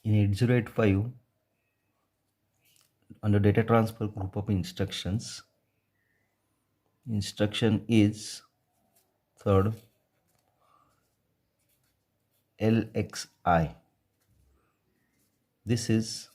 In 8085, under data transfer group of instructions, instruction is third LXI. This is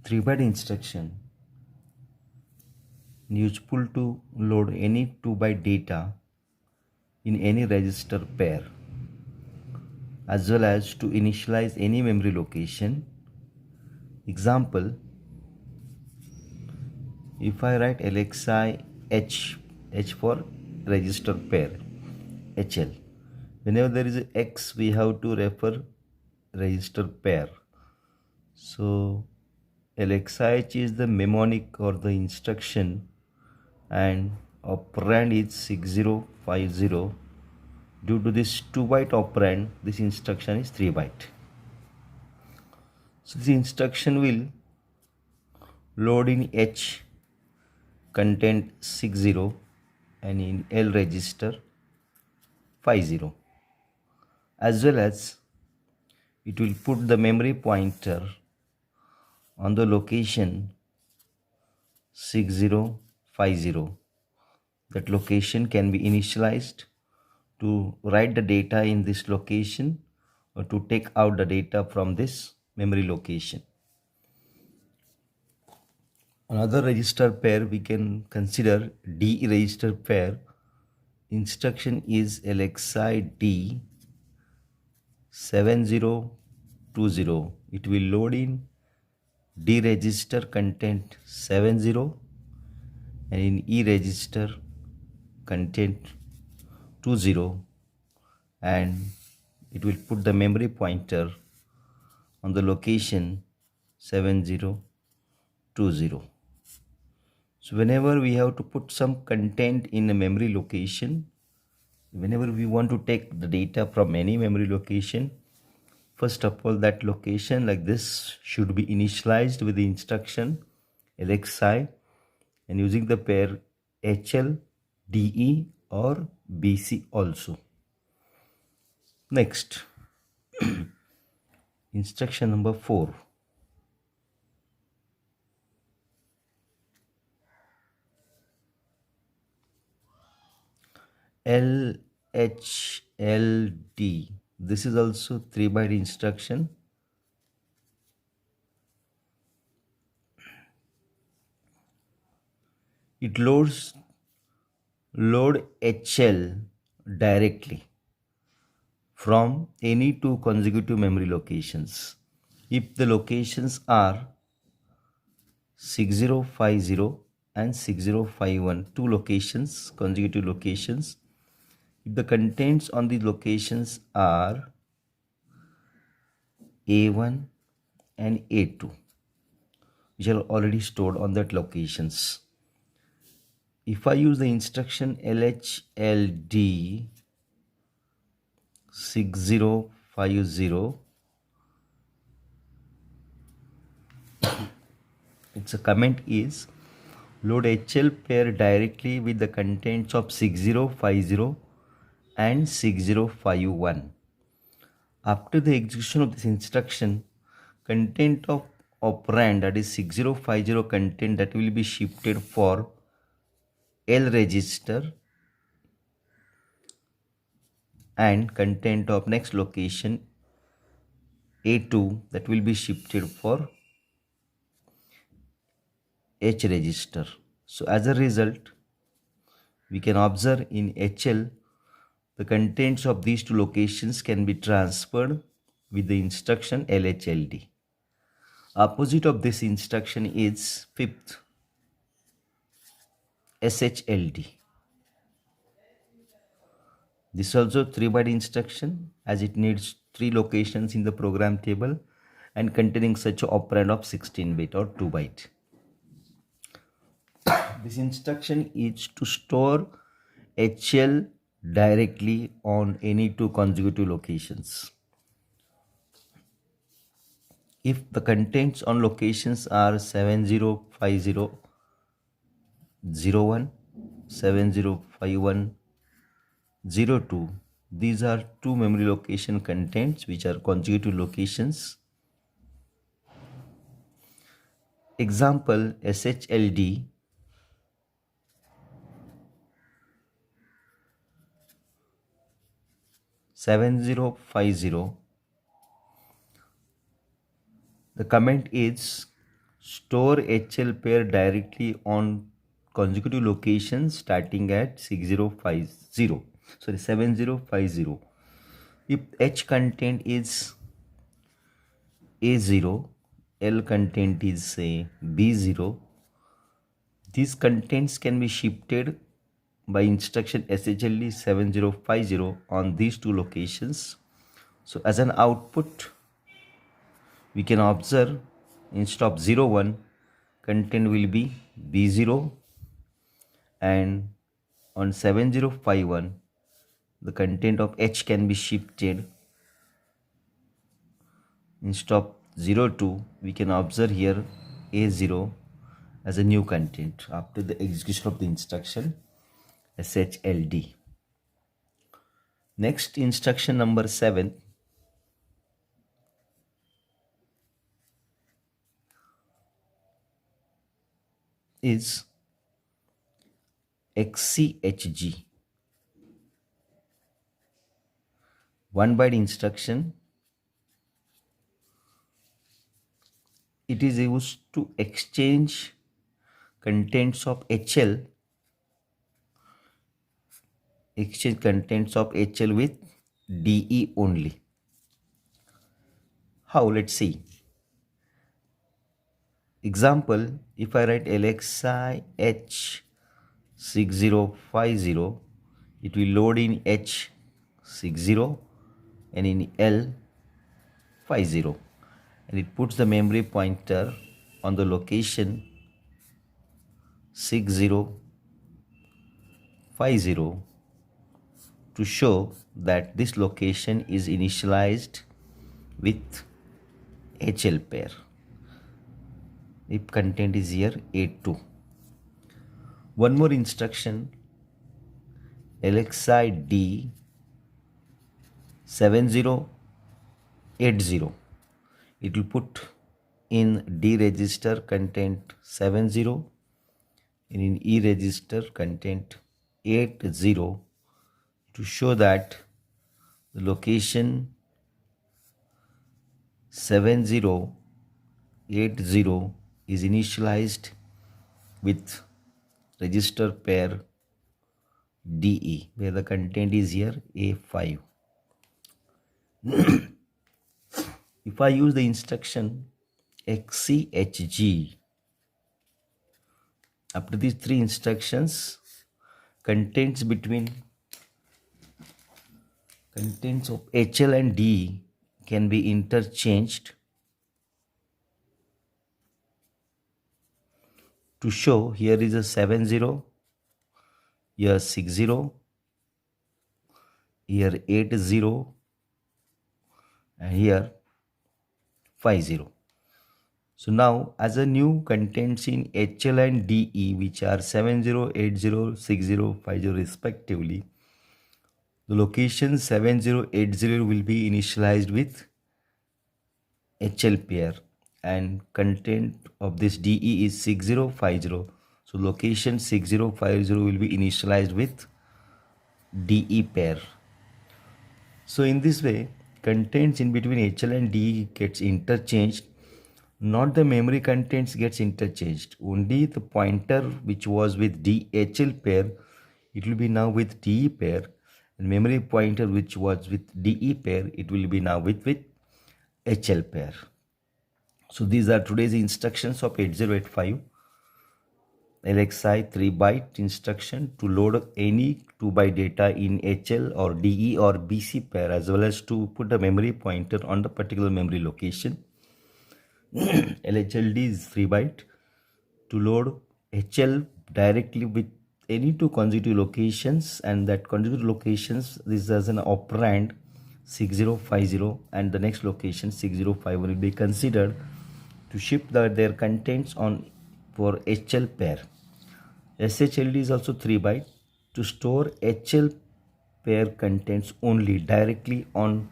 3-byte instruction useful to load any 2-byte data in any register pair, as well as to initialize any memory location. Example, if I write LXI H for register pair, HL. Whenever there is a X, we have to refer register pair. So LXIH is the mnemonic or the instruction, and operand is 6050. Due to this 2-byte operand, this instruction is 3-byte. So this instruction will load in H content 60 and in L register 50, as well as it will put the memory pointer on the location 6050. That location can be initialized to write the data in this location or to take out the data from this memory location. Another register pair we can consider D register pair. Instruction is LXI D 7020. It will load in D register content 70 and in E register content 20, and it will put the memory pointer on the location 7020. So whenever we have to put some content in a memory location, whenever we want to take the data from any memory location, first of all, that location like this should be initialized with the instruction LXI and using the pair HL, DE or BC also. Next, instruction number 4. LHLD. This is also 3-byte instruction. It load HL directly from any two consecutive memory locations. If the locations are 6050 and 6051, two locations, consecutive locations, if the contents on the locations are A1 and A2, which are already stored on that locations. If I use the instruction LHLD 6050, its comment is load HL pair directly with the contents of 6050 and 6051. After the execution of this instruction, content of operand, that is 6050 content, that will be shifted for L register, and content of next location A2, that will be shifted for H register. So as a result, we can observe in HL the contents of these two locations can be transferred with the instruction LHLD. Opposite of this instruction is 5th, SHLD. This is also 3-byte instruction, as it needs 3 locations in the program table and containing such an operand of 16-bit or 2-byte. This instruction is to store HL directly on any two consecutive locations. If the contents on locations are 7050 01, 7051 02, These are two memory location contents which are consecutive locations. Example SHLD 7050. The comment is store HL pair directly on consecutive locations starting at 6050. Sorry, 7050. If H content is A0, L content is say B0, these contents can be shifted by instruction SHLD 7050 on these two locations. So as an output, we can observe instead of 01, content will be B0, and on 7051 the content of H can be shifted. Instead of 02, we can observe here A0 as a new content after the execution of the instruction SHLD. Next, instruction number 7 is XCHG, 1 byte instruction. It is used to exchange contents of HL, with DE only. How? Let's see. Example, if I write LXI H6050, it will load in H60 and in L50, and it puts the memory pointer on the location 6050 to show that this location is initialized with HL pair. If content is here A2. One more instruction, LXI D 7080. It will put in D register content 70 and in E register content 80 to show that the location 7080 is initialized with register pair DE, where the content is here A5. If I use the instruction XCHG, after these three instructions, contents of HL and DE can be interchanged to show here is a 70, here 60, here 80, and here 50. So now as a new contents in HL and DE, which are 70, 80, 60, 50 respectively, the location 70, 80 will be initialized with HL pair, and content of this DE is 6050. So location 6050 will be initialized with DE pair. So in this way, contents in between HL and DE gets interchanged. Not the memory contents gets interchanged. Only the pointer which was with DHL pair, it will be now with DE pair, and memory pointer which was with DE pair, it will be now with HL pair. So these are today's instructions of 8085. LXI 3 byte instruction to load any 2 byte data in HL or DE or BC pair, as well as to put a memory pointer on the particular memory location. LHLD is 3 byte to load HL directly with any two consecutive locations, and that consecutive locations, this as an operand 6050, and the next location 6051 will be considered to shift their contents on for HL pair. SHLD is also 3 byte to store HL pair contains only directly on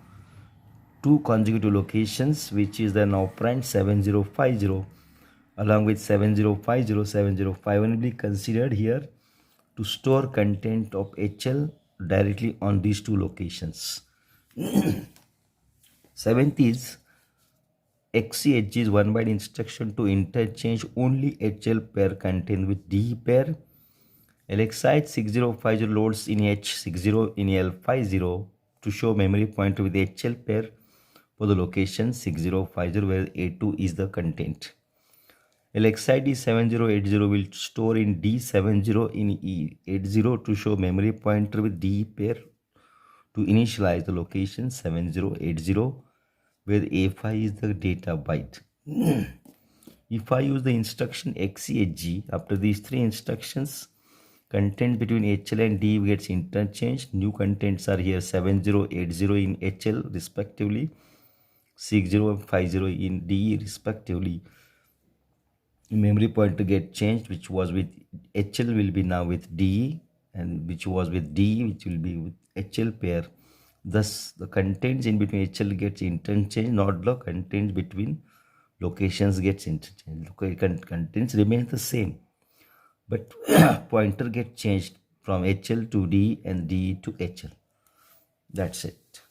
two consecutive locations, which is the operand 7050 along with 7050, 7051 will be considered here to store content of HL directly on these two locations. Seventh is XCHG is one byte instruction to interchange only HL pair contained with DE pair. LXI 6050 loads in H60 in L50 to show memory pointer with HL pair for the location 6050 where A2 is the content. LXI D7080 will store in D70 in E80 to show memory pointer with DE pair to initialize the location 7080 where A5 is the data byte. If I use the instruction XCHG, after these three instructions, content between HL and D gets interchanged. New contents are here 7080 in HL respectively, 6050 in DE respectively. Memory pointer get changed, which was with HL will be now with DE, and which was with DE which will be with HL pair. Thus the contents in between HL gets interchanged, not the contents between locations gets interchanged. Contents remains the same, but pointer get changed from HL to D and D to HL. That's it.